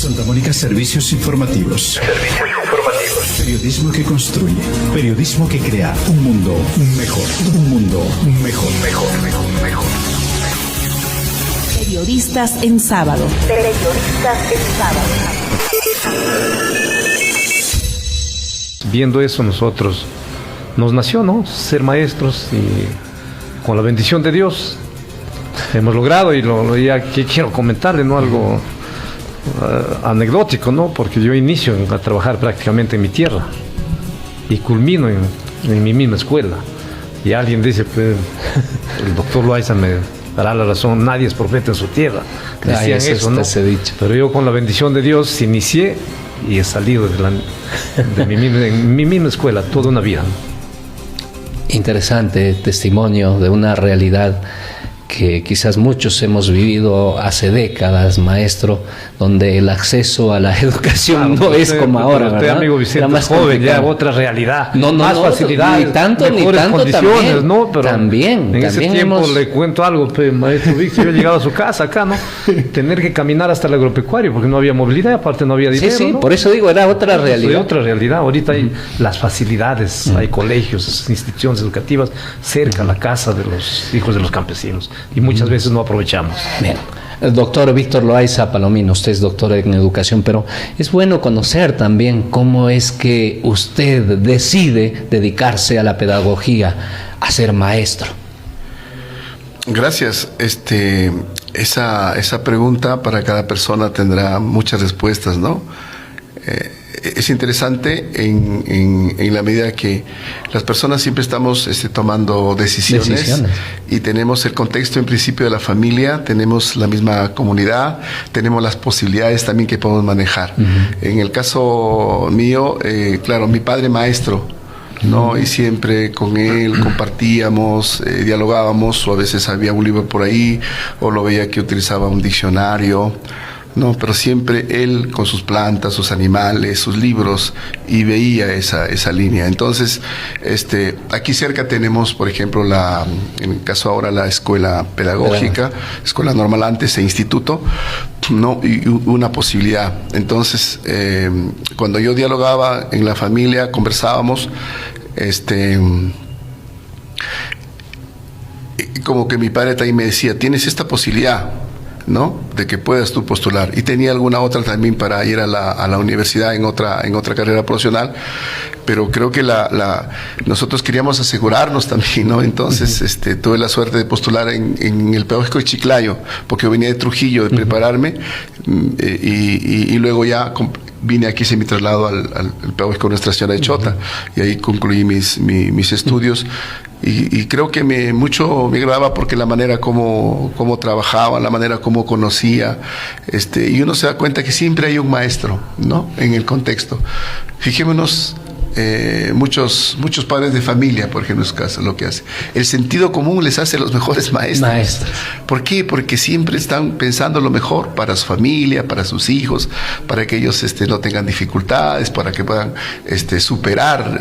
Santa Mónica Servicios Informativos. Periodismo que construye. Periodismo que crea un mundo mejor. Un mundo mejor. Periodistas en sábado. Viendo eso nosotros nos nació, ¿no? Ser maestros, y con la bendición de Dios hemos logrado, y ya que quiero comentarle, ¿no? Algo anecdótico, ¿no? Porque yo inicio a trabajar prácticamente en mi tierra y culmino en mi misma escuela. Y alguien dice, pues, el doctor Loaiza me dará la razón, nadie es profeta en su tierra. Decían eso, ¿no? Pero yo, con la bendición de Dios, inicié y he salido de mi misma escuela toda una vida. Interesante testimonio de una realidad que quizás muchos hemos vivido hace décadas, maestro, donde el acceso a la educación no es como ahora, usted, ¿verdad? amigo Vicente, más joven, ya otra realidad, más facilidad, ni tanto condiciones, también, ¿no? Pero también ese tiempo le cuento algo, maestro Víctor, yo he llegado a su casa acá, ¿no? Tener que caminar hasta el agropecuario porque no había movilidad, aparte no había dinero, sí, ¿no? por eso digo, era otra realidad. Otra realidad. Ahorita hay las facilidades, hay colegios, instituciones educativas cerca a la casa de los hijos de los campesinos, y muchas veces no aprovechamos. Bien. El doctor Víctor Loaiza Palomino, usted es doctor en educación, pero es bueno conocer también cómo es que usted decide dedicarse a la pedagogía, a ser maestro. Gracias. Esa pregunta para cada persona tendrá muchas respuestas, ¿no? Es interesante en la medida que las personas siempre estamos tomando decisiones, y tenemos el contexto en principio de la familia, tenemos la misma comunidad, tenemos las posibilidades también que podemos manejar. En el caso mío, claro, mi padre maestro, ¿no? Y siempre con él compartíamos, dialogábamos, o a veces había un libro por ahí, o lo veía que utilizaba un diccionario, no, pero siempre él con sus plantas, sus animales, sus libros, y veía esa línea. Entonces, aquí cerca tenemos, por ejemplo, en el caso ahora, la escuela pedagógica, escuela normal antes e instituto, no, y una posibilidad. Entonces, cuando yo dialogaba en la familia, conversábamos, como que mi padre también me decía, tienes esta posibilidad, ¿no? De que puedas tú postular, y tenía alguna otra también para ir a la universidad en otra carrera profesional, pero creo que nosotros queríamos asegurarnos también, ¿no? Entonces tuve la suerte de postular en el pedagógico de Chiclayo, porque yo venía de Trujillo, de prepararme, y luego ya vine aquí, hice mi traslado al pedagógico Nuestra Señora de Chota, y ahí concluí mis estudios. Y creo que mucho me agradaba, porque la manera como trabajaba, la manera como conocía, y uno se da cuenta que siempre hay un maestro, ¿no? En el contexto. Fijémonos, muchos padres de familia, por ejemplo, en su caso, lo que hace. El sentido común les hace los mejores maestros. ¿Por qué? Porque siempre están pensando lo mejor para su familia, para sus hijos, para que ellos no tengan dificultades, para que puedan superar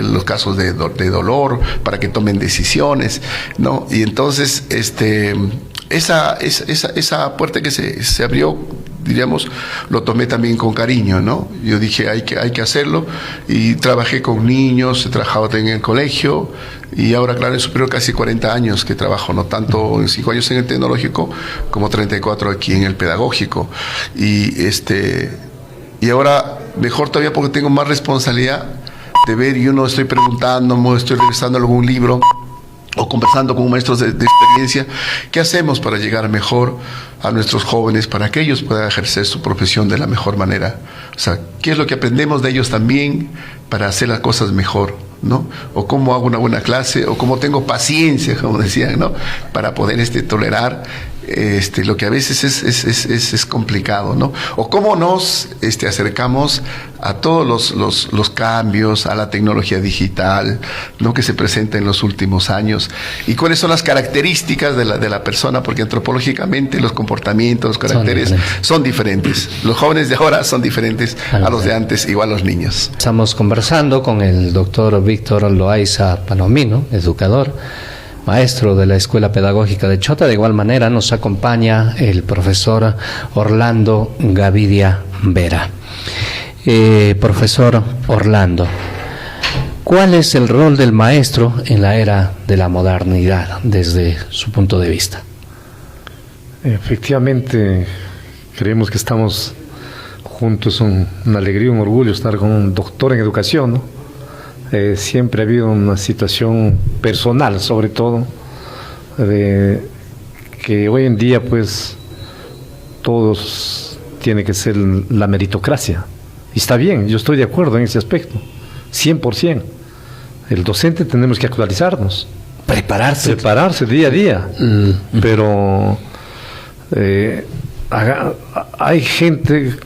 los casos de dolor, para que tomen decisiones, ¿no? Y entonces, esa puerta que se abrió, diríamos, lo tomé también con cariño, ¿no? Yo dije, hay que hacerlo, y trabajé con niños, he trabajado en el colegio, y ahora, claro, en superior casi 40 años que trabajo, no tanto 5 años en el tecnológico, como 34 aquí en el pedagógico, y ahora mejor todavía, porque tengo más responsabilidad de ver, y uno estoy preguntando, estoy revisando algún libro, o conversando con maestros de experiencia, ¿qué hacemos para llegar mejor a nuestros jóvenes, para que ellos puedan ejercer su profesión de la mejor manera? O sea, ¿qué es lo que aprendemos de ellos también para hacer las cosas mejor, ¿no? O cómo hago una buena clase, o cómo tengo paciencia, como decían, ¿no? Para poder tolerar lo que a veces es complicado, ¿no? O cómo nos acercamos a todos los cambios, a la tecnología digital, ¿no? Que se presenta en los últimos años, y cuáles son las características de la persona, porque antropológicamente los comportamientos, los caracteres son diferentes. Los jóvenes de ahora son diferentes a los de antes, igual los niños. Estamos conversando con el doctor Víctor Loaiza Palomino, educador, maestro de la Escuela Pedagógica de Chota. De igual manera nos acompaña el profesor Orlando Gavidia Vera. Profesor Orlando, ¿cuál es el rol del maestro en la era de la modernidad desde su punto de vista? Efectivamente, creemos que estamos juntos, una alegría, un orgullo estar con un doctor en educación, ¿no? Siempre ha habido una situación personal, sobre todo, de que hoy en día, pues, todos tiene que ser la meritocracia. Y está bien, yo estoy de acuerdo en ese aspecto, 100%. El docente tenemos que actualizarnos. Prepararse día a día. Pero hay gente,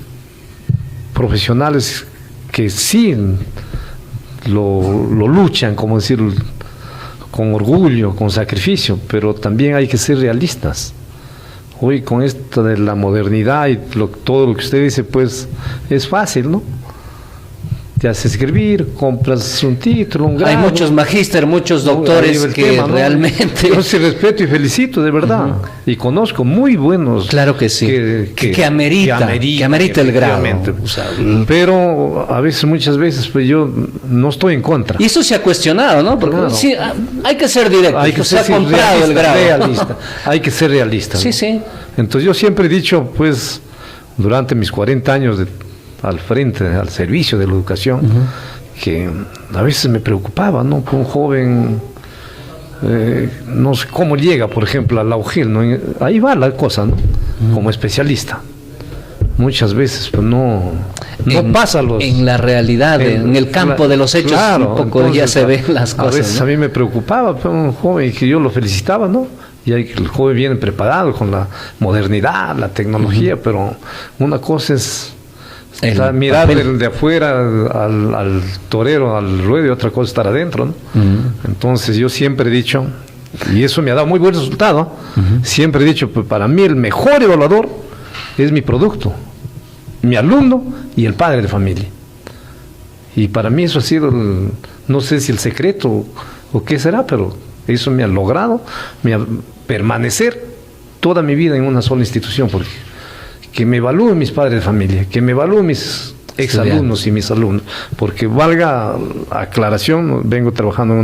profesionales, que sí lo luchan, como decir, con orgullo, con sacrificio, pero también hay que ser realistas. Hoy con esto de la modernidad y todo lo que usted dice, pues es fácil, ¿no? Te haces escribir, compras un título, un grado. Hay muchos magíster, muchos doctores que tema, ¿no? Realmente... Yo sí respeto y felicito, de verdad. Y conozco muy buenos... Claro que sí. Que amerita el grado. O sea, pero a veces, muchas veces, pues yo no estoy en contra. Y eso se ha cuestionado, ¿no? Porque claro, sí, hay que ser directo. Hay que ser comprado el grado. Realista. Hay que ser realista, ¿no? Sí, sí. Entonces yo siempre he dicho, pues, durante mis 40 años al frente, al servicio de la educación, que a veces me preocupaba, ¿no? Que un joven, no sé cómo llega, por ejemplo, a la UGIL, ¿no? Ahí va la cosa, ¿no? Como especialista. Muchas veces, pues, no pasa los... En la realidad, en el campo de los hechos, claro, un poco entonces, ya se ven las cosas. A veces, ¿no? A mí me preocupaba, pues, un joven que yo lo felicitaba, ¿no? Y el joven viene preparado con la modernidad, la tecnología, pero una cosa es mirar de afuera al torero, al ruedo, y otra cosa estar adentro, ¿no? Entonces yo siempre he dicho, y eso me ha dado muy buen resultado, siempre he dicho, pues para mí el mejor evaluador es mi producto, mi alumno y el padre de familia. Y para mí eso ha sido, no sé si el secreto o qué será, pero eso me ha logrado permanecer toda mi vida en una sola institución, porque que me evalúen mis padres de familia, que me evalúen mis exalumnos y mis alumnos, porque valga aclaración, vengo trabajando en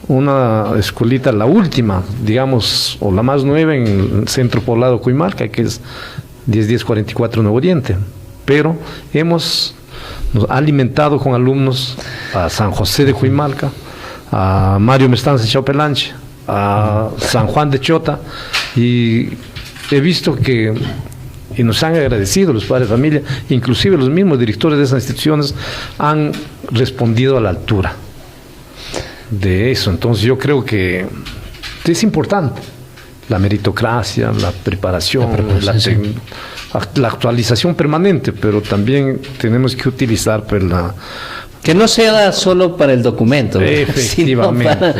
una escuelita, la última, digamos, o la más nueva en el centro poblado Cuimalca, que es 1044 Nuevo Oriente, pero nos ha alimentado con alumnos a San José de Cuimalca, a Mario Mestanza de Chaupelanche, a San Juan de Chota, y he visto que y nos han agradecido los padres de familia, inclusive los mismos directores de esas instituciones han respondido a la altura de eso. Entonces yo creo que es importante la meritocracia, la preparación, la actualización permanente, pero también tenemos que utilizar pues, que no sea solo para el documento, efectivamente, sino para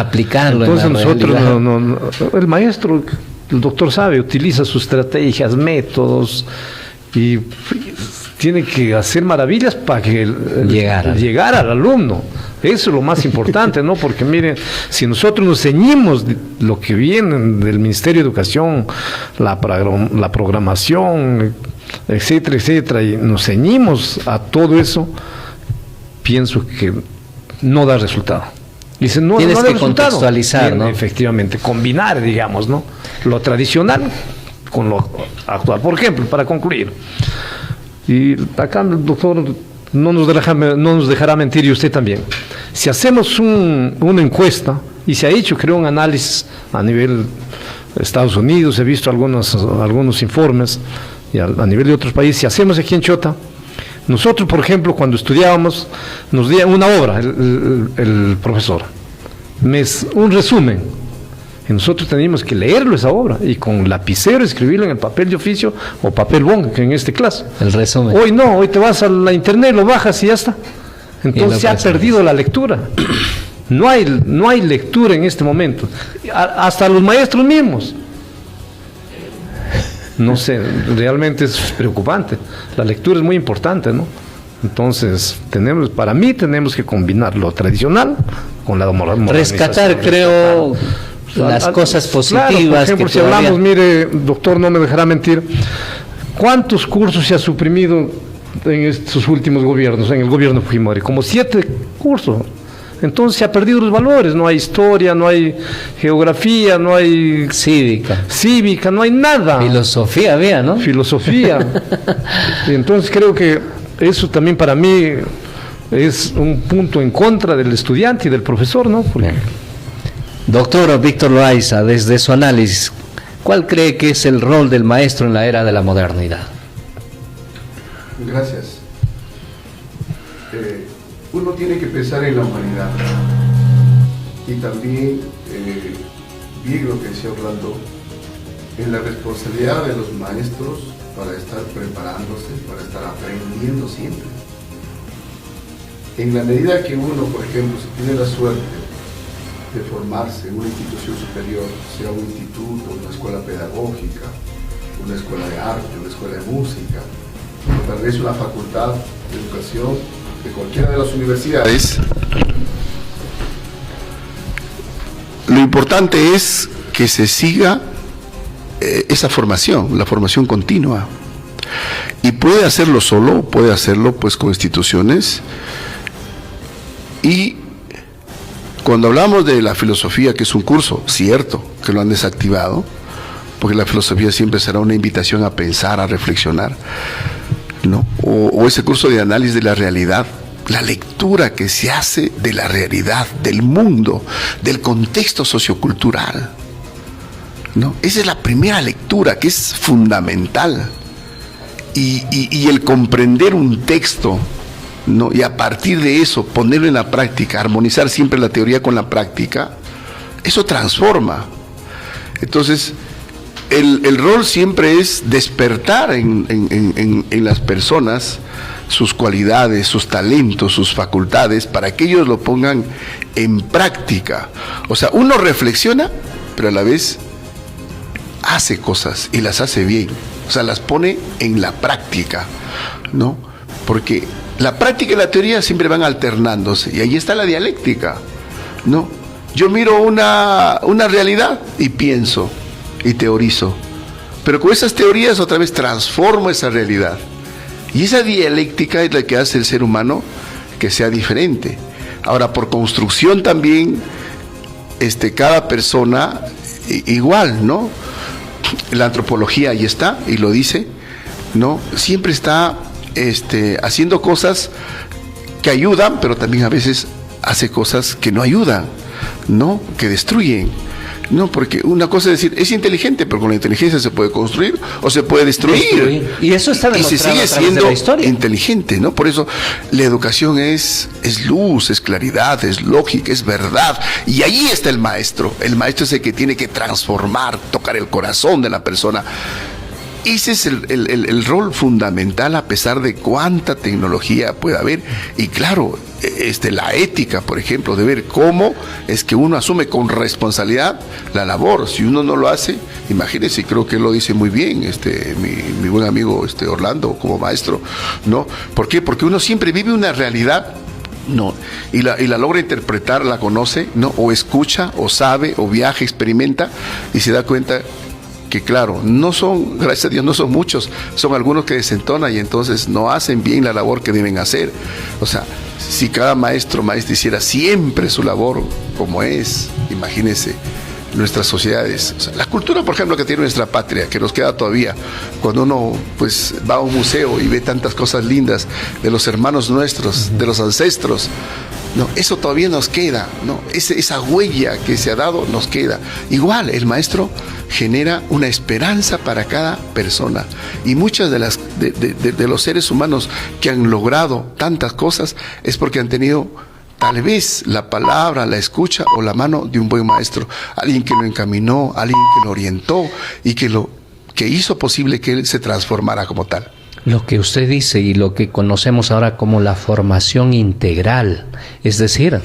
aplicarlo. Entonces nosotros, el maestro, el doctor sabe, utiliza sus estrategias, métodos, y tiene que hacer maravillas para que llegar al alumno. Eso es lo más importante, ¿no? Porque miren, si nosotros nos ceñimos de lo que viene del Ministerio de Educación, la programación, etcétera, etcétera, y nos ceñimos a todo eso, pienso que no da resultado. Dice, tienes que contextualizar, ¿no? Efectivamente, combinar, digamos, ¿no? Lo tradicional con lo actual. Por ejemplo, para concluir, y acá el doctor no nos dejará mentir, y usted también. Si hacemos una encuesta, y se ha hecho, creo, un análisis a nivel de Estados Unidos, he visto algunos informes, y a nivel de otros países, si hacemos aquí en Chota, nosotros, por ejemplo, cuando estudiábamos, nos dio una obra el profesor, un resumen, y nosotros teníamos que leerlo esa obra, y con lapicero escribirlo en el papel de oficio, o papel bond, que en este caso. El resumen. Hoy no, hoy te vas a la internet, lo bajas y ya está. Entonces se ha perdido la lectura. No hay lectura en este momento. Hasta los maestros mismos. No sé, realmente es preocupante. La lectura es muy importante, ¿no? Entonces, para mí tenemos que combinar lo tradicional con la modernización. Rescatar, creo, las cosas positivas. Claro, por ejemplo, si hablamos, mire, doctor, no me dejará mentir, ¿Cuántos cursos se ha suprimido en estos últimos gobiernos, en el gobierno Fujimori? Como 7 cursos. Entonces se ha perdido los valores, no hay historia, no hay geografía, no hay cívica, no hay nada. Filosofía había, ¿no? Filosofía. Y entonces creo que eso también para mí es un punto en contra del estudiante y del profesor, ¿no? Porque... Doctor Víctor Loaiza, desde su análisis, ¿cuál cree que es el rol del maestro en la era de la modernidad? Gracias. Uno tiene que pensar en la humanidad y también, bien lo que decía Orlando, en la responsabilidad de los maestros para estar preparándose, para estar aprendiendo siempre. En la medida que uno, por ejemplo, si tiene la suerte de formarse en una institución superior, sea un instituto, una escuela pedagógica, una escuela de arte, una escuela de música, o tal vez una facultad de educación de cualquiera de las universidades, lo importante es que se siga esa formación, la formación continua. Y puede hacerlo solo, puede hacerlo pues con instituciones. Y cuando hablamos de la filosofía, que es un curso, cierto, que lo han desactivado, porque la filosofía siempre será una invitación a pensar, a reflexionar, ¿no? O ese curso de análisis de la realidad, la lectura que se hace de la realidad, del mundo, del contexto sociocultural, ¿no? Esa es la primera lectura, que es fundamental. Y el comprender un texto, ¿no? Y a partir de eso ponerlo en la práctica, armonizar siempre la teoría con la práctica, eso transforma. Entonces, el rol siempre es despertar en las personas sus cualidades, sus talentos, sus facultades, para que ellos lo pongan en práctica. O sea, uno reflexiona, pero a la vez hace cosas y las hace bien. O sea, las pone en la práctica, ¿no? Porque la práctica y la teoría siempre van alternándose, y ahí está la dialéctica, ¿no? Yo miro una realidad y pienso y teorizo, pero con esas teorías otra vez transformo esa realidad. Y esa dialéctica es la que hace el ser humano que sea diferente. Ahora, por construcción también, cada persona igual, ¿no? La antropología ahí está, y lo dice, ¿no? Siempre está haciendo cosas que ayudan, pero también a veces hace cosas que no ayudan, ¿no? Que destruyen. No, porque una cosa es decir, es inteligente, pero con la inteligencia se puede construir o se puede destruir. Y eso está demostrado y se sigue a través siendo de la historia. Inteligente, ¿no? Por eso la educación es luz, es claridad, es lógica, es verdad. Y ahí está el maestro. El maestro es el que tiene que transformar, tocar el corazón de la persona. Ese es el rol fundamental, a pesar de cuánta tecnología pueda haber. Y claro, la ética, por ejemplo, de ver cómo es que uno asume con responsabilidad la labor. Si uno no lo hace, imagínense, creo que él lo dice muy bien, mi buen amigo Orlando, como maestro, ¿no? ¿Por qué? Porque uno siempre vive una realidad, ¿no? Y la logra interpretar, la conoce, ¿no? O escucha, o sabe, o viaja, experimenta, y se da cuenta que claro, no son, gracias a Dios, no son muchos, son algunos que desentonan y entonces no hacen bien la labor que deben hacer. O sea, si cada maestro hiciera siempre su labor como es, imagínense nuestras sociedades. O sea, la cultura, por ejemplo, que tiene nuestra patria, que nos queda todavía, cuando uno pues va a un museo y ve tantas cosas lindas de los hermanos nuestros, de los ancestros, no, eso todavía nos queda, ¿no? Esa huella que se ha dado nos queda. Igual, el maestro genera una esperanza para cada persona. Y muchas de los seres humanos que han logrado tantas cosas es porque han tenido tal vez la palabra, la escucha o la mano de un buen maestro. Alguien que lo encaminó, alguien que lo orientó y que hizo posible que él se transformara como tal. Lo que usted dice y lo que conocemos ahora como la formación integral, es decir,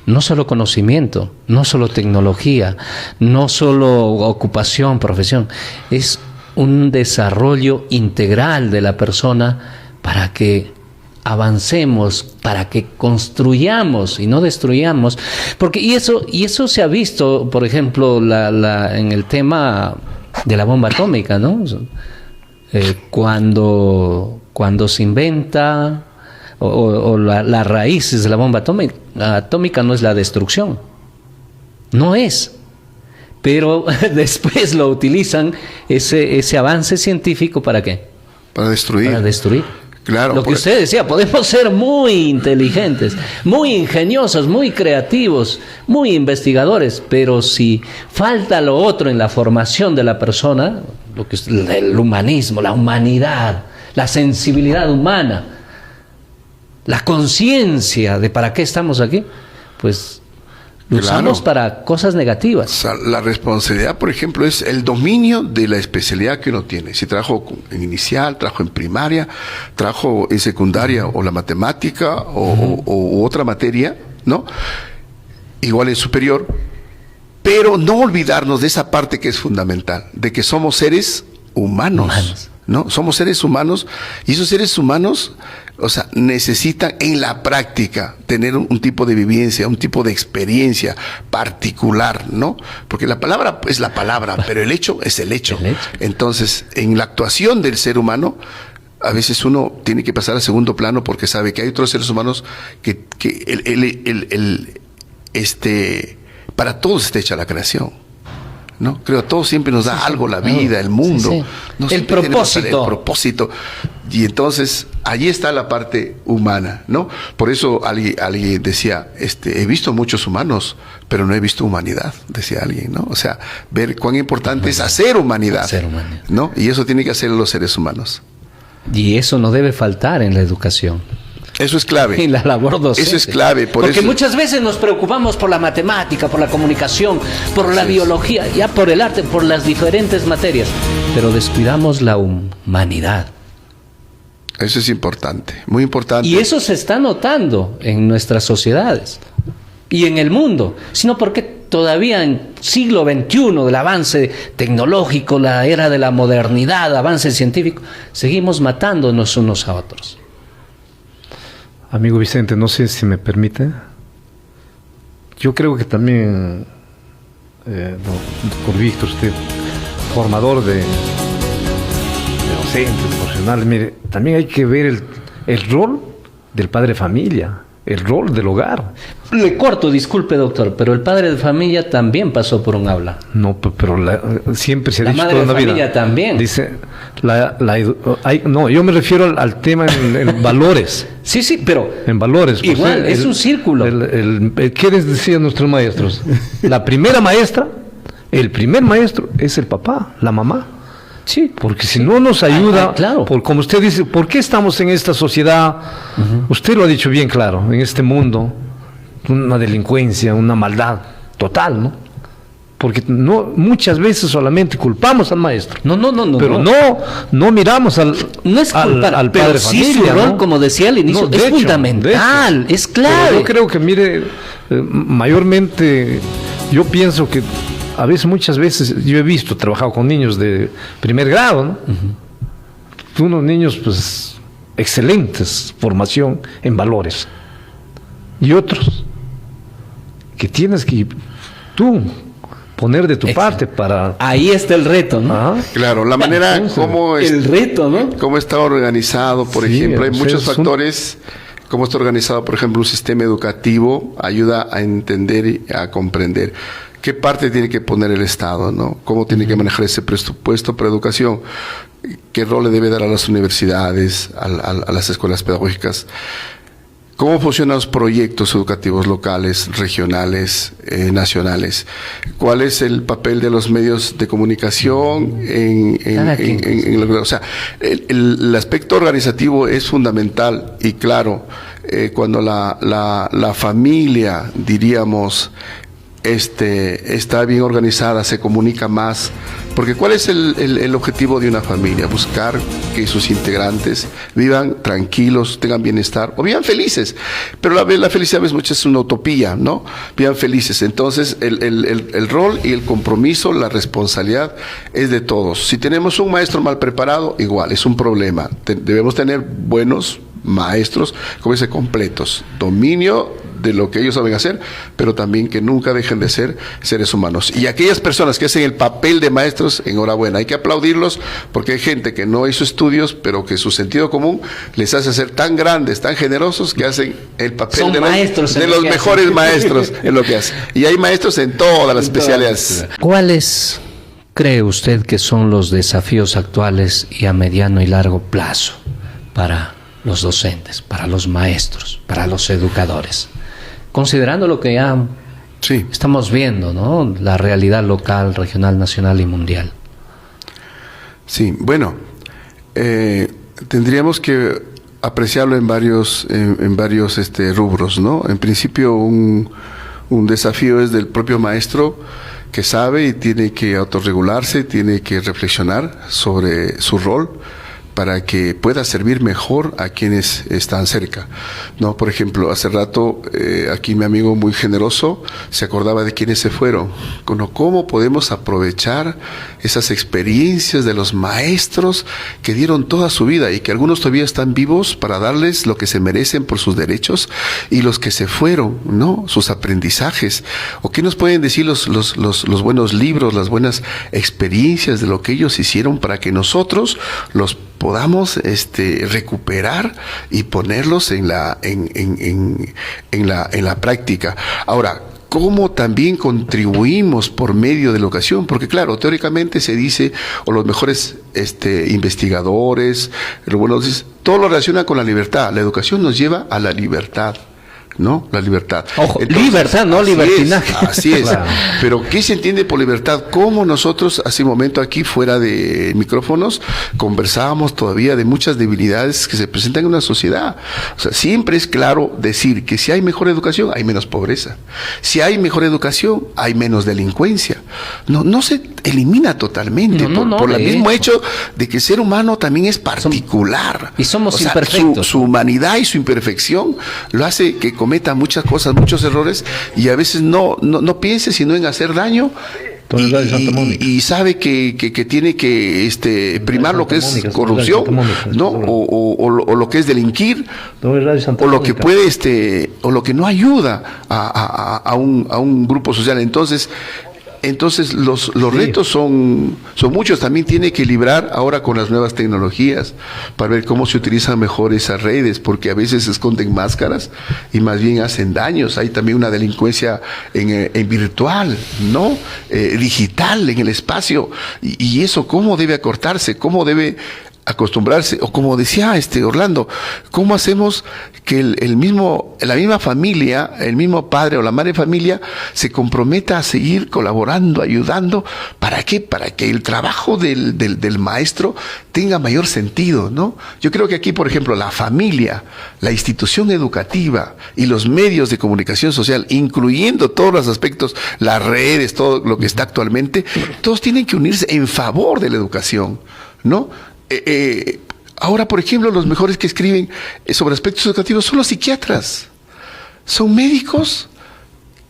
no solo conocimiento, no solo tecnología, no solo ocupación, profesión, es un desarrollo integral de la persona para que avancemos, para que construyamos y no destruyamos, porque y eso se ha visto, por ejemplo, en el tema de la bomba atómica, ¿no? cuando se inventa las raíces de la bomba atómica no es la destrucción, no es, pero después lo utilizan ese avance científico ¿para qué? Para destruir. Para destruir. Claro, lo que usted decía, podemos ser muy inteligentes, muy ingeniosos, muy creativos, muy investigadores, pero si falta lo otro en la formación de la persona, lo que el humanismo, la humanidad, la sensibilidad humana, la conciencia de para qué estamos aquí, pues lo usamos para cosas negativas. O sea, la responsabilidad, por ejemplo, es el dominio de la especialidad que uno tiene. Si trabajo en inicial, trabajo en primaria, trabajo en secundaria o la matemática o otra materia, ¿no? Igual en superior, pero no olvidarnos de esa parte que es fundamental, de que somos seres humanos. ¿No? Somos seres humanos y esos seres humanos, o sea, necesitan en la práctica tener un tipo de vivencia, un tipo de experiencia particular, ¿no? Porque la palabra es la palabra, pero el hecho es el hecho. Entonces, en la actuación del ser humano, a veces uno tiene que pasar a segundo plano porque sabe que hay otros seres humanos que para todos está hecha la creación. ¿No? Creo que a todos siempre nos da algo, la vida, el mundo. Sí. No, el propósito. El propósito. Y entonces, allí está la parte humana, ¿no? Por eso alguien decía, he visto muchos humanos, pero no he visto humanidad, decía alguien, ¿no? O sea, ver cuán importante es hacer humanidad, ¿no? Y eso tiene que hacer los seres humanos. Y eso no debe faltar en la educación. Eso es clave. En la labor docente. Eso es clave. Porque muchas veces nos preocupamos por la matemática, por la comunicación, por la biología, ya por el arte, por las diferentes materias, pero descuidamos la humanidad. Eso es importante, muy importante. Y eso se está notando en nuestras sociedades y en el mundo, sino porque todavía en siglo XXI, del avance tecnológico, la era de la modernidad, avance científico, seguimos matándonos unos a otros. Amigo Vicente, no sé si me permite. Yo creo que también, doctor Víctor, usted, formador de docentes, profesionales, mire, también hay que ver el rol del padre de familia, el rol del hogar. Le corto, disculpe doctor, pero el padre de familia también pasó por un aula. No, pero siempre se ha dicho toda la vida. La madre de familia también. Dice, no, yo me refiero al tema en valores. Sí, pero en valores. Igual, es un círculo. ¿Qué les decían nuestros maestros? La primera maestra, el primer maestro es el papá, la mamá. Sí, porque si no nos ayuda, claro. Como usted dice, ¿por qué estamos en esta sociedad? Usted lo ha dicho bien claro, en este mundo, una delincuencia, una maldad total, ¿no? Porque muchas veces solamente culpamos al maestro. Pero no miramos al padre de familia. Su rol, ¿no? Como decía al inicio, es fundamental, es clave. Pero yo creo que, mire, mayormente, yo pienso que muchas veces, yo he visto, trabajado con niños de primer grado, ¿no? Unos niños, pues, excelentes, formación en valores. Y otros, que tienes que tú poner de tu parte para... Ahí está el reto, ¿no? Ajá. Claro, la manera como... El reto, ¿no? Cómo está organizado, por ejemplo, hay muchos factores... Cómo está organizado, por ejemplo, un sistema educativo ayuda a entender y a comprender qué parte tiene que poner el Estado, ¿no? Cómo tiene que manejar ese presupuesto para educación, qué rol le debe dar a las universidades, a las escuelas pedagógicas, cómo funcionan los proyectos educativos locales, regionales, nacionales, cuál es el papel de los medios de comunicación o sea, el aspecto organizativo es fundamental y claro, cuando la familia, diríamos, está bien organizada, se comunica más, porque ¿cuál es el objetivo de una familia? Buscar que sus integrantes vivan tranquilos, tengan bienestar o vivan felices, pero la felicidad a veces muchas es una utopía, ¿no? Vivan felices. Entonces el rol y el compromiso, la responsabilidad es de todos. Si tenemos un maestro mal preparado, igual, es un problema. Debemos tener buenos maestros, como dice, completos, dominio de lo que ellos saben hacer, pero también que nunca dejen de ser seres humanos. Y aquellas personas que hacen el papel de maestros, enhorabuena, hay que aplaudirlos, porque hay gente que no hizo estudios, pero que su sentido común les hace ser tan grandes, tan generosos, que hacen el papel de los mejores maestros en lo que hacen. Y hay maestros en todas las especialidades. ¿Cuáles cree usted que son los desafíos actuales y a mediano y largo plazo para los docentes, para los maestros, para los educadores? Considerando lo que ya estamos viendo, ¿no? La realidad local, regional, nacional y mundial. Sí, bueno, tendríamos que apreciarlo en varios rubros, ¿no? En principio, un desafío es del propio maestro, que sabe y tiene que autorregularse, tiene que reflexionar sobre su rol para que pueda servir mejor a quienes están cerca, ¿no? Por ejemplo, hace rato aquí mi amigo muy generoso se acordaba de quienes se fueron. ¿Cómo podemos aprovechar esas experiencias de los maestros que dieron toda su vida y que algunos todavía están vivos para darles lo que se merecen por sus derechos, y los que se fueron, ¿no? Sus aprendizajes? ¿O qué nos pueden decir los buenos libros, las buenas experiencias de lo que ellos hicieron para que nosotros los podamos recuperar y ponerlos en la práctica? Ahora, ¿cómo también contribuimos por medio de la educación? Porque claro, teóricamente se dice, o los mejores investigadores, todo lo relaciona con la libertad. La educación nos lleva a la libertad, ¿no? La libertad. Ojo, entonces, libertad, no libertinaje. Así es. Claro. Pero ¿qué se entiende por libertad? Como nosotros hace un momento aquí fuera de micrófonos conversábamos todavía de muchas debilidades que se presentan en una sociedad. O sea, siempre es claro decir que si hay mejor educación, hay menos pobreza. Si hay mejor educación, hay menos delincuencia. No se elimina totalmente por el mismo hecho de que el ser humano también es particular. Y somos imperfectos. Su humanidad y su imperfección lo hace que cometa muchas cosas, muchos errores, y a veces no piense sino en hacer daño, y sabe que tiene que primar lo que es corrupción, ¿no? O lo que es delinquir, o lo que puede o lo que no ayuda a un grupo social. Entonces los retos son muchos. También tiene que librar ahora con las nuevas tecnologías para ver cómo se utilizan mejor esas redes, porque a veces se esconden máscaras y más bien hacen daños. Hay también una delincuencia en virtual, ¿no? Digital, en el espacio. Y eso, ¿cómo debe acortarse? ¿Cómo debe acostumbrarse? O como decía Orlando, ¿cómo hacemos que la misma familia, el mismo padre o la madre de familia se comprometa a seguir colaborando, ayudando? ¿Para qué? Para que el trabajo del maestro tenga mayor sentido, ¿no? Yo creo que aquí, por ejemplo, la familia, la institución educativa y los medios de comunicación social, incluyendo todos los aspectos, las redes, todo lo que está actualmente, todos tienen que unirse en favor de la educación, ¿no? Ahora, por ejemplo, los mejores que escriben sobre aspectos educativos son los psiquiatras. Son médicos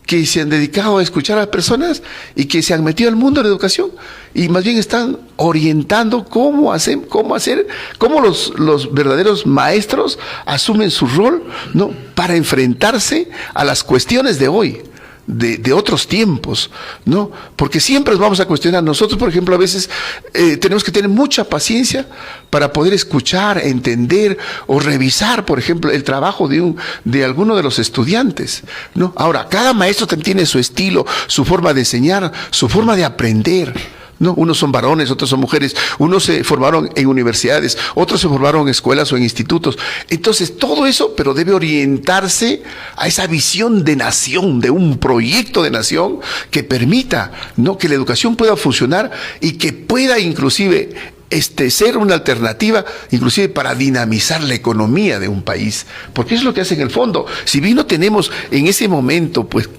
que se han dedicado a escuchar a personas y que se han metido al mundo de la educación, y más bien están orientando cómo los verdaderos maestros asumen su rol, ¿no? Para enfrentarse a las cuestiones de hoy. De otros tiempos, ¿no? Porque siempre nos vamos a cuestionar. Nosotros, por ejemplo, a veces tenemos que tener mucha paciencia para poder escuchar, entender o revisar, por ejemplo, el trabajo de alguno de los estudiantes, ¿no? Ahora, cada maestro también tiene su estilo, su forma de enseñar, su forma de aprender, ¿no? Unos son varones, otros son mujeres, unos se formaron en universidades, otros se formaron en escuelas o en institutos. Entonces, todo eso, pero debe orientarse a esa visión de nación, de un proyecto de nación que permita, ¿no?, que la educación pueda funcionar y que pueda inclusive ser una alternativa, inclusive para dinamizar la economía de un país, porque es lo que hace en el fondo. Si bien no tenemos en ese momento, pues,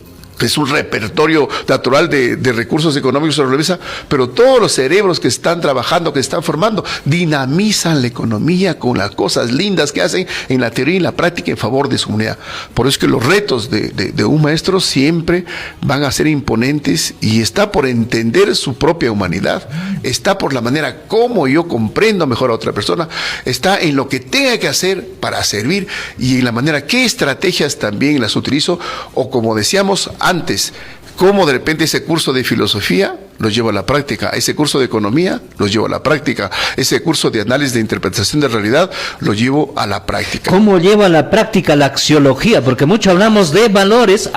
es un repertorio natural de recursos económicos sobre la mesa, pero todos los cerebros que están trabajando, que están formando, dinamizan la economía con las cosas lindas que hacen en la teoría y en la práctica en favor de su comunidad. Por eso es que los retos de un maestro siempre van a ser imponentes, y está por entender su propia humanidad, está por la manera como yo comprendo mejor a otra persona, está en lo que tenga que hacer para servir, y en la manera qué estrategias también las utilizo, o como decíamos antes, cómo de repente ese curso de filosofía lo llevo a la práctica, ese curso de economía lo llevo a la práctica, ese curso de análisis de interpretación de realidad lo llevo a la práctica. ¿Cómo lleva a la práctica la axiología? Porque mucho hablamos de valores,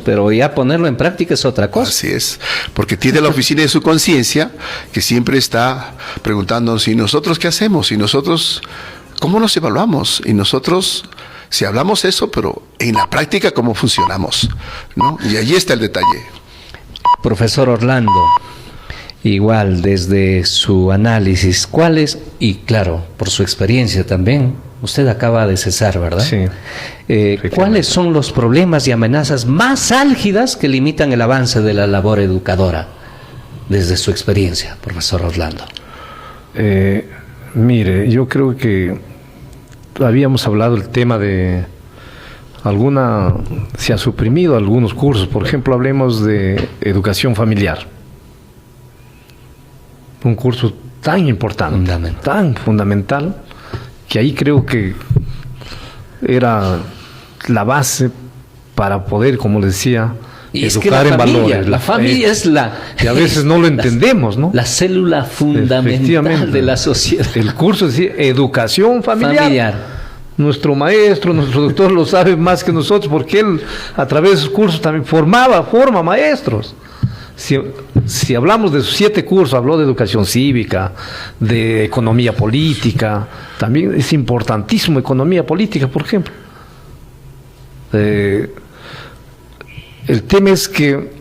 pero ya ponerlo en práctica es otra cosa. Así es, porque tiene la oficina de su conciencia que siempre está preguntándonos, ¿y nosotros qué hacemos? ¿Y nosotros cómo nos evaluamos? ¿Y nosotros... si hablamos eso, pero en la práctica cómo funcionamos, ¿no? Y allí está el detalle. Profesor Orlando, igual desde su análisis, ¿cuáles? Y claro, por su experiencia también, usted acaba de cesar, ¿verdad? Sí. ¿Cuáles son los problemas y amenazas más álgidas que limitan el avance de la labor educadora? Desde su experiencia, profesor Orlando. Mire, yo creo que habíamos hablado el tema de se ha suprimido algunos cursos. Por ejemplo, hablemos de educación familiar, un curso tan importante, tan fundamental, que ahí creo que era la base para poder, como les decía, y educar en valores. La familia es que a veces no lo entendemos, ¿no? La célula fundamental de la sociedad. El curso es decir, educación familiar. Nuestro maestro, nuestro doctor lo sabe más que nosotros, porque él a través de sus cursos también forma maestros. Si hablamos de sus 7 cursos, habló de educación cívica, de economía política, también es importantísimo economía política, por ejemplo. El tema es que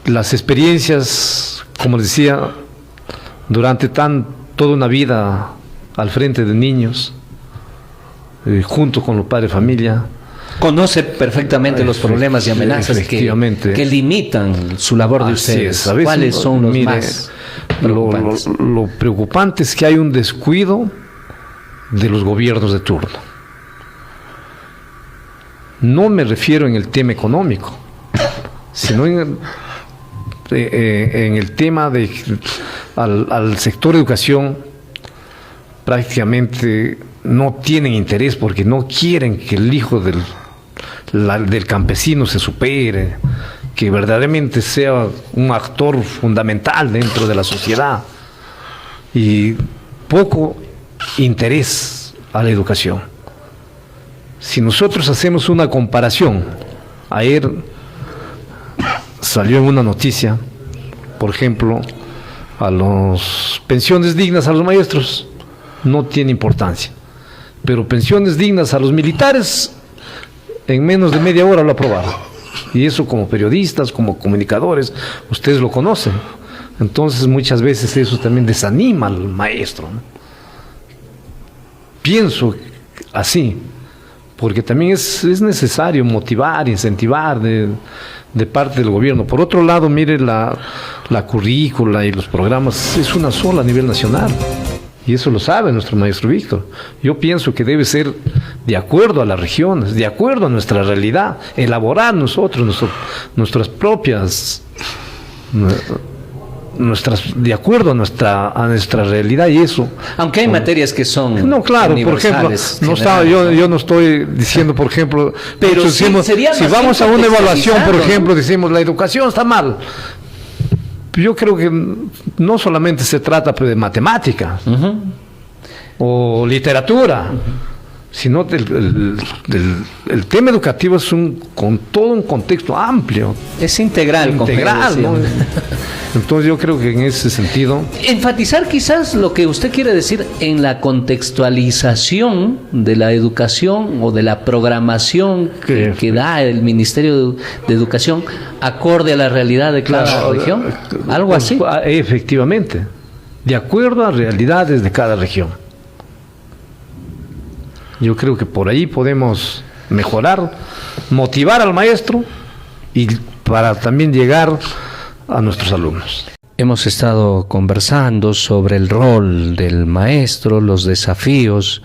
las experiencias, como decía, durante toda una vida al frente de niños, junto con los padres de familia, conoce perfectamente los problemas y amenazas que limitan su labor de ustedes. ¿Cuáles son los más preocupantes? Lo preocupante es que hay un descuido de los gobiernos de turno. No me refiero en el tema económico, sino en el tema al sector educación. Prácticamente no tienen interés, porque no quieren que el hijo del campesino se supere, que verdaderamente sea un actor fundamental dentro de la sociedad, y poco interés a la educación. Si nosotros hacemos una comparación, ayer salió en una noticia, por ejemplo, a las pensiones dignas a los maestros no tiene importancia, pero pensiones dignas a los militares en menos de media hora lo aprobaron, y eso como periodistas, como comunicadores, ustedes lo conocen. Entonces muchas veces eso también desanima al maestro, ¿no? Pienso así, porque también es necesario motivar, incentivar de parte del gobierno. Por otro lado, mire, la currícula y los programas es una sola a nivel nacional, y eso lo sabe nuestro maestro Víctor. Yo pienso que debe ser de acuerdo a las regiones, de acuerdo a nuestra realidad, elaborar nosotros nuestras propias, de acuerdo a nuestra realidad, y eso. Aunque hay materias que son no, claro, por ejemplo, yo no estoy diciendo, por ejemplo, pero decimos, si vamos a una evaluación, por ejemplo, decimos la educación está mal. Yo creo que no solamente se trata de matemáticas o literatura, sino el tema educativo es con todo un contexto amplio. Es integral, ¿no? Entonces yo creo que en ese sentido... Enfatizar quizás lo que usted quiere decir en la contextualización de la educación o de la programación que da el Ministerio de Educación acorde a la realidad de cada región. ¿Algo así? Efectivamente, de acuerdo a realidades de cada región. Yo creo que por ahí podemos mejorar, motivar al maestro y para también llegar a nuestros alumnos. Hemos estado conversando sobre el rol del maestro, los desafíos,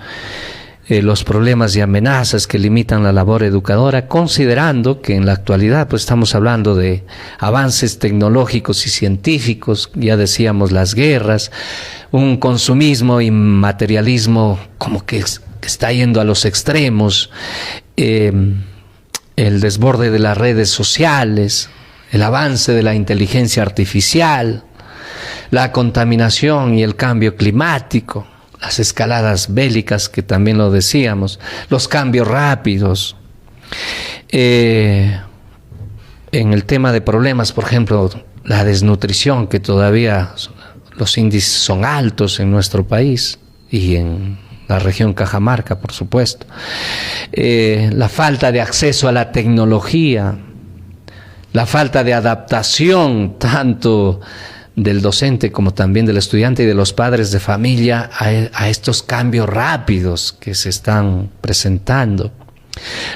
los problemas y amenazas que limitan la labor educadora, considerando que en la actualidad pues estamos hablando de avances tecnológicos y científicos, ya decíamos las guerras, un consumismo y materialismo como que está yendo a los extremos, el desborde de las redes sociales, el avance de la inteligencia artificial, la contaminación y el cambio climático, las escaladas bélicas que también lo decíamos, los cambios rápidos. En el tema de problemas, por ejemplo, la desnutrición, que todavía los índices son altos en nuestro país y en la región Cajamarca, por supuesto. La falta de acceso a la tecnología, la falta de adaptación tanto del docente como también del estudiante y de los padres de familia a estos cambios rápidos que se están presentando.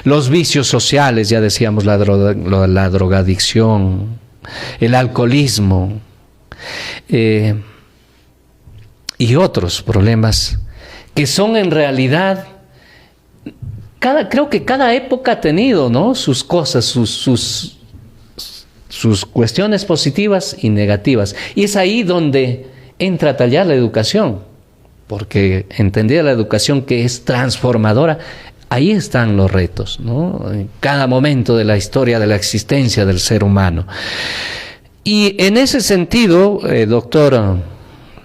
Los vicios sociales, ya decíamos, la drogadicción, el alcoholismo y otros problemas que son en realidad, creo que cada época ha tenido, ¿no?, sus cosas, sus cuestiones positivas y negativas. Y es ahí donde entra a tallar la educación, porque entendida la educación que es transformadora, ahí están los retos, ¿no?, en cada momento de la historia de la existencia del ser humano. Y en ese sentido, doctor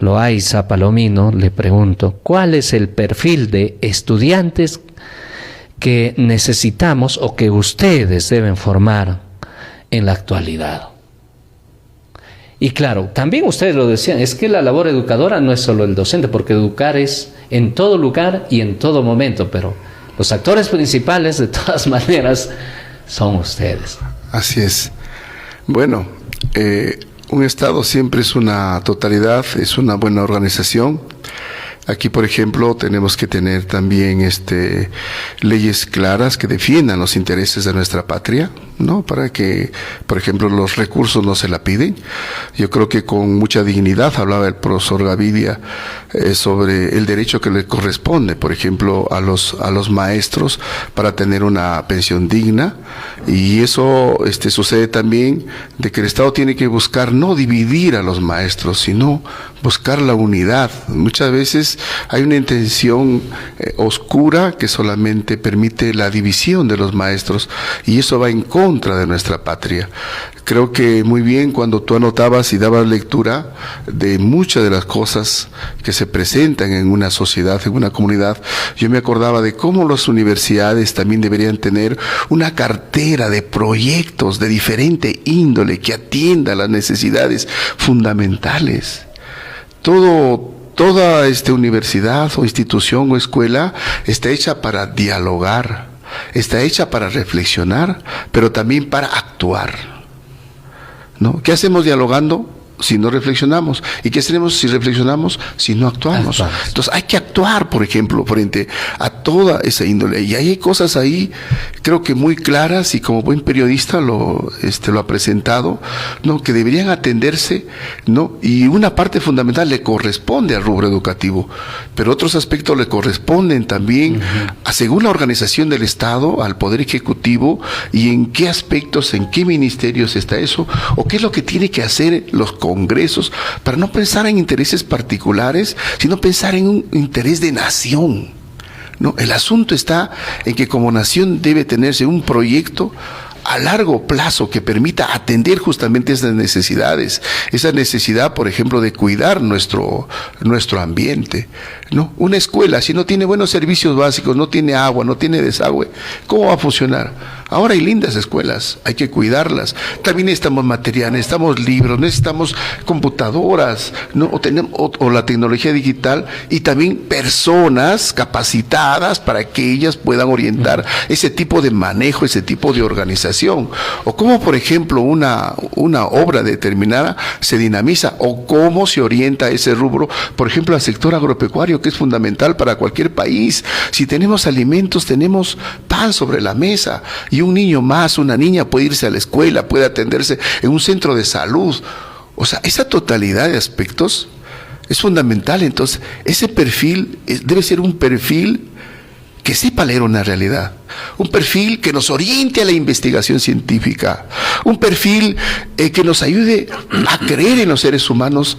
Loaiza Palomino, le pregunto, ¿cuál es el perfil de estudiantes que necesitamos o que ustedes deben formar en la actualidad? Y claro, también ustedes lo decían, es que la labor educadora no es solo el docente, porque educar es en todo lugar y en todo momento, pero los actores principales de todas maneras son ustedes. Así es. Bueno, un Estado siempre es una totalidad, es una buena organización. Aquí, por ejemplo, tenemos que tener también leyes claras que defiendan los intereses de nuestra patria, ¿no? Para que, por ejemplo, los recursos no se la piden. Yo creo que con mucha dignidad hablaba el profesor Gavidia sobre el derecho que le corresponde, por ejemplo, a los maestros para tener una pensión digna. Y eso sucede también de que el Estado tiene que buscar no dividir a los maestros, sino buscar la unidad. Muchas veces hay una intención oscura que solamente permite la división de los maestros, y eso va en contra de nuestra patria. Creo que muy bien cuando tú anotabas y dabas lectura de muchas de las cosas que se presentan en una sociedad, en una comunidad. Yo me acordaba de cómo las universidades también deberían tener una cartera de proyectos de diferente índole que atienda las necesidades fundamentales. Toda universidad o institución o escuela está hecha para dialogar, está hecha para reflexionar, pero también para actuar, ¿no? ¿Qué hacemos dialogando si no reflexionamos? ¿Y qué hacemos si reflexionamos si no actuamos? Entonces hay que actuar, por ejemplo, frente a toda esa índole. Y hay cosas ahí, creo que muy claras, y como buen periodista lo ha presentado, ¿no?, que deberían atenderse, ¿no? Y una parte fundamental le corresponde al rubro educativo, pero otros aspectos le corresponden también, según la organización del Estado, al Poder Ejecutivo, y en qué aspectos, en qué ministerios está eso, o qué es lo que tiene que hacer los congresos, para no pensar en intereses particulares, sino pensar en un interés de nación, ¿no? El asunto está en que como nación debe tenerse un proyecto a largo plazo que permita atender justamente esas necesidades, esa necesidad, por ejemplo, de cuidar nuestro ambiente, ¿no? Una escuela, si no tiene buenos servicios básicos, no tiene agua, no tiene desagüe, ¿cómo va a funcionar? Ahora hay lindas escuelas, hay que cuidarlas. También necesitamos material, necesitamos libros, necesitamos computadoras, ¿no? O la tecnología digital, y también personas capacitadas para que ellas puedan orientar ese tipo de manejo, ese tipo de organización. O cómo, por ejemplo, una obra determinada se dinamiza, o cómo se orienta ese rubro, por ejemplo, al sector agropecuario, que es fundamental para cualquier país. Si tenemos alimentos, tenemos pan sobre la mesa. Y y un niño más, una niña puede irse a la escuela, puede atenderse en un centro de salud. O sea, esa totalidad de aspectos es fundamental. Entonces, ese perfil debe ser un perfil que sepa leer una realidad, un perfil que nos oriente a la investigación científica, un perfil que nos ayude a creer en los seres humanos,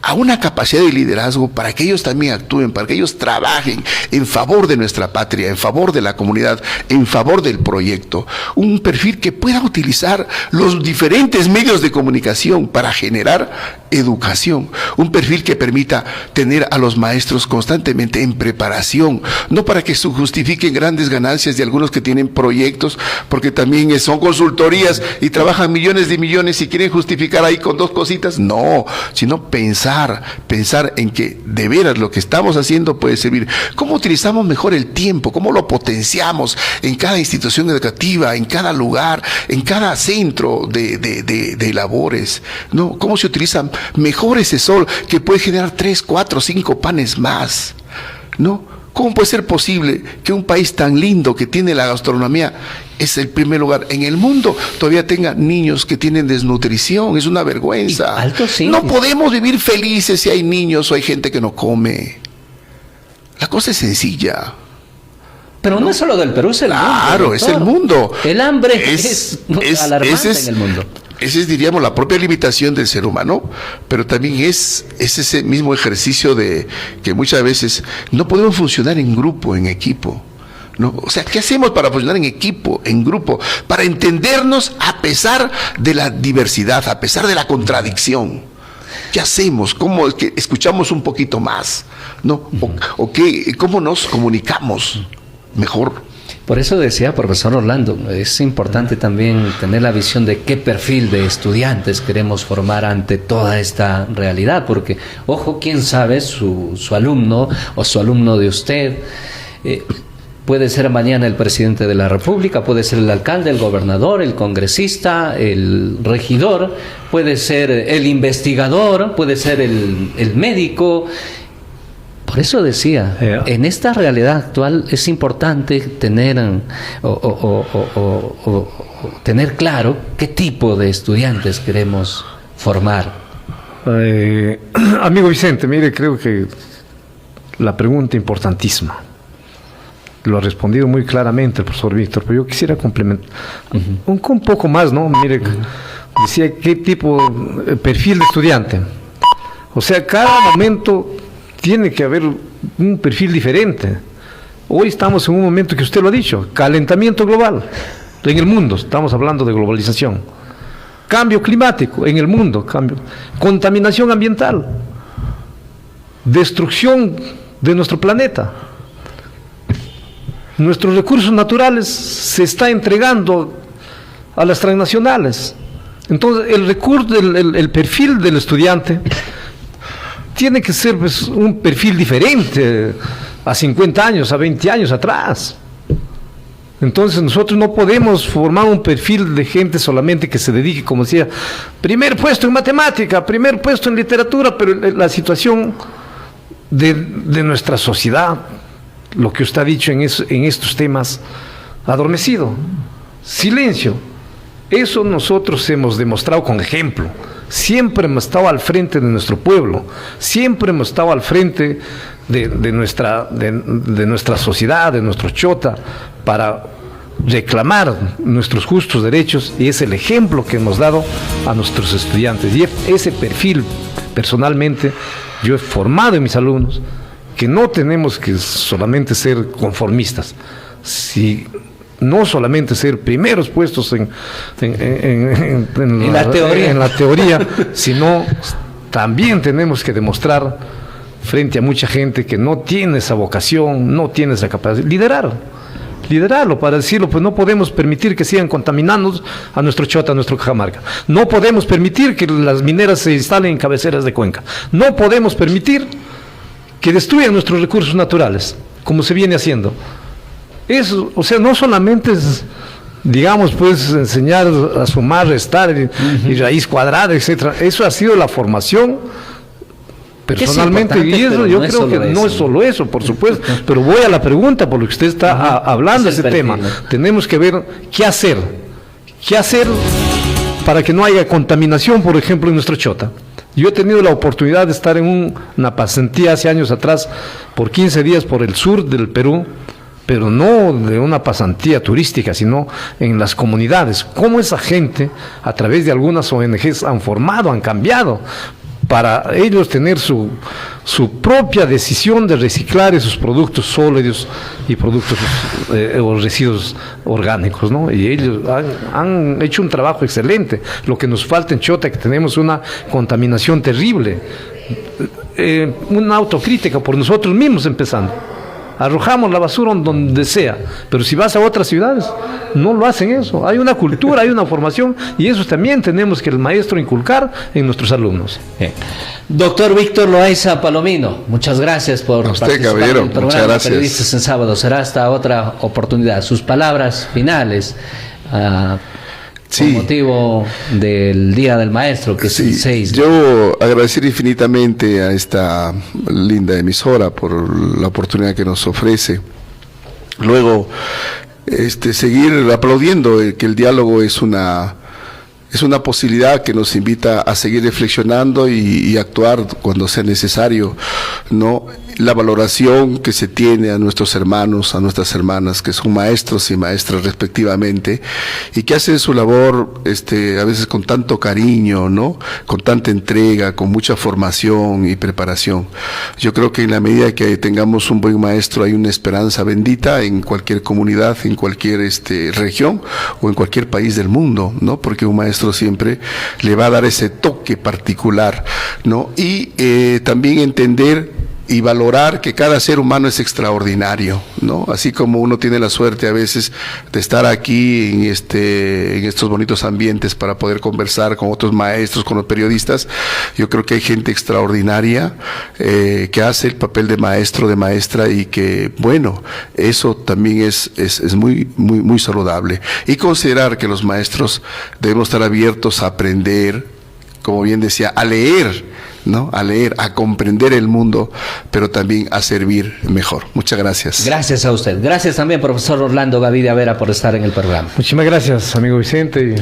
a una capacidad de liderazgo para que ellos también actúen, para que ellos trabajen en favor de nuestra patria, en favor de la comunidad, en favor del proyecto. Un perfil que pueda utilizar los diferentes medios de comunicación para generar educación. Un perfil que permita tener a los maestros constantemente en preparación, no para que se justifiquen grandes ganancias de algunos que tienen proyectos, porque también son consultorías y trabajan millones de millones y quieren justificar ahí con 2 cositas. No, sino pensar en que de veras lo que estamos haciendo puede servir. ¿Cómo utilizamos mejor el tiempo? ¿Cómo lo potenciamos en cada institución educativa, en cada lugar, en cada centro de labores? ¿No? ¿Cómo se utiliza mejor ese sol que puede generar 3, 4, 5 panes más? ¿No? ¿Cómo puede ser posible que un país tan lindo que tiene la gastronomía, es el primer lugar en el mundo, todavía tenga niños que tienen desnutrición? Es una vergüenza. No podemos vivir felices si hay niños o hay gente que no come. La cosa es sencilla. Pero no es solo del Perú, es el mundo. Claro, es el mundo. El hambre es alarmante en el mundo. Esa es, diríamos, la propia limitación del ser humano, pero también es ese mismo ejercicio de que muchas veces no podemos funcionar en grupo, en equipo, ¿no? O sea, ¿qué hacemos para funcionar en equipo, en grupo? Para entendernos a pesar de la diversidad, a pesar de la contradicción. ¿Qué hacemos? ¿Cómo es que escuchamos un poquito más? ¿No? ¿Cómo nos comunicamos mejor? Por eso decía, profesor Orlando, es importante también tener la visión de qué perfil de estudiantes queremos formar ante toda esta realidad, porque, ojo, quién sabe, su alumno o su alumno de usted puede ser mañana el presidente de la República, puede ser el alcalde, el gobernador, el congresista, el regidor, puede ser el investigador, puede ser el médico. Por eso decía, en esta realidad actual es importante tener tener claro qué tipo de estudiantes queremos formar. Amigo Vicente, mire, creo que la pregunta importantísima lo ha respondido muy claramente el profesor Víctor, pero yo quisiera complementar un poco más, ¿no? Mire, decía qué tipo, perfil de estudiante. O sea, cada momento tiene que haber un perfil diferente. Hoy estamos en un momento que usted lo ha dicho, calentamiento global en el mundo, estamos hablando de globalización, cambio climático en el mundo, contaminación ambiental, destrucción de nuestro planeta. Nuestros recursos naturales se está entregando a las transnacionales. Entonces, el perfil del estudiante tiene que ser, pues, un perfil diferente a 50 años, a 20 años atrás. Entonces nosotros no podemos formar un perfil de gente solamente que se dedique, como decía, primer puesto en matemática, primer puesto en literatura, pero la situación de nuestra sociedad, lo que usted ha dicho en estos temas, adormecido, silencio. Eso nosotros hemos demostrado con ejemplo. Siempre hemos estado al frente de nuestro pueblo, siempre hemos estado al frente de nuestra sociedad, de nuestro chota, para reclamar nuestros justos derechos, y es el ejemplo que hemos dado a nuestros estudiantes. Y ese perfil, personalmente, yo he formado en mis alumnos, que no tenemos que solamente ser conformistas, no solamente ser primeros puestos en la teoría, sino también tenemos que demostrar frente a mucha gente que no tiene esa vocación, no tiene esa capacidad, liderarlo para decirlo, pues no podemos permitir que sigan contaminando a nuestro Chota, a nuestro Cajamarca. No podemos permitir que las mineras se instalen en cabeceras de cuenca. No podemos permitir que destruyan nuestros recursos naturales, como se viene haciendo. Eso, o sea, no solamente es, digamos, pues, enseñar a sumar, restar y raíz cuadrada, etcétera. Eso ha sido la formación Personalmente, y eso yo creo que no es solo eso, por supuesto, pero voy a la pregunta por lo que usted está hablando de ese tema. Tenemos que ver qué hacer para que no haya contaminación, por ejemplo, en nuestra chota. Yo he tenido la oportunidad de estar en una pasantía hace años atrás por 15 días por el sur del Perú, pero no de una pasantía turística, sino en las comunidades. Cómo esa gente, a través de algunas ONGs, han formado, han cambiado, para ellos tener su propia decisión de reciclar esos productos sólidos y productos o residuos orgánicos, ¿no? Y ellos han hecho un trabajo excelente. Lo que nos falta en Chota es que tenemos una contaminación terrible, una autocrítica por nosotros mismos empezando. Arrojamos la basura donde sea, pero si vas a otras ciudades, no lo hacen eso. Hay una cultura, hay una formación, y eso también tenemos que el maestro inculcar en nuestros alumnos. Doctor Víctor Loaiza Palomino, muchas gracias por participar en el programa Periodistas en Sábado. Será hasta otra oportunidad. Sus palabras finales. Con motivo del Día del Maestro, que es el 6. Yo agradecer infinitamente a esta linda emisora por la oportunidad que nos ofrece. Luego, seguir aplaudiendo que el diálogo es una posibilidad que nos invita a seguir reflexionando y actuar cuando sea necesario, ¿no? La valoración que se tiene a nuestros hermanos, a nuestras hermanas, que son maestros y maestras respectivamente, y que hacen su labor a veces con tanto cariño, ¿no? Con tanta entrega, con mucha formación y preparación. Yo creo que en la medida que tengamos un buen maestro hay una esperanza bendita en cualquier comunidad, en cualquier región o en cualquier país del mundo, ¿no? Porque un maestro siempre le va a dar ese toque particular, ¿no? Y también entender y valorar que cada ser humano es extraordinario, ¿no? Así como uno tiene la suerte a veces de estar aquí en estos bonitos ambientes para poder conversar con otros maestros, con los periodistas, yo creo que hay gente extraordinaria que hace el papel de maestro, de maestra, y que, bueno, eso también es muy, muy, muy saludable. Y considerar que los maestros debemos estar abiertos a aprender, como bien decía, a leer, ¿no? A leer, a comprender el mundo, pero también a servir mejor. Muchas gracias. Gracias a usted. Gracias también, profesor Orlando Gavidia Vera, por estar en el programa. Muchísimas gracias, amigo Vicente.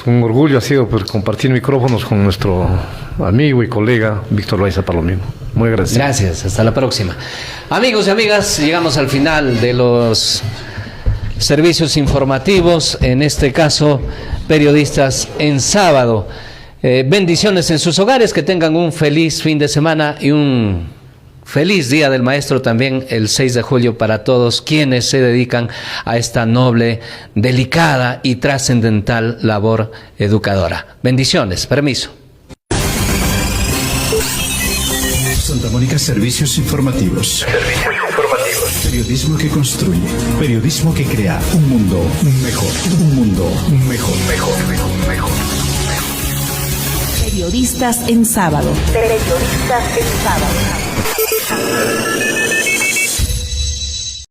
Un orgullo ha sido compartir micrófonos con nuestro amigo y colega Víctor Loaiza Palomino. Muy agradecido. Gracias. Hasta la próxima. Amigos y amigas, llegamos al final de los servicios informativos, en este caso, Periodistas en Sábado. Bendiciones en sus hogares, que tengan un feliz fin de semana y un feliz Día del Maestro también el 6 de julio para todos quienes se dedican a esta noble, delicada y trascendental labor educadora. Bendiciones, permiso. Santa Mónica Servicios Informativos. Periodismo que construye, periodismo que crea un mundo mejor, un mundo mejor. Periodistas en Sábado. Periodistas en Sábado.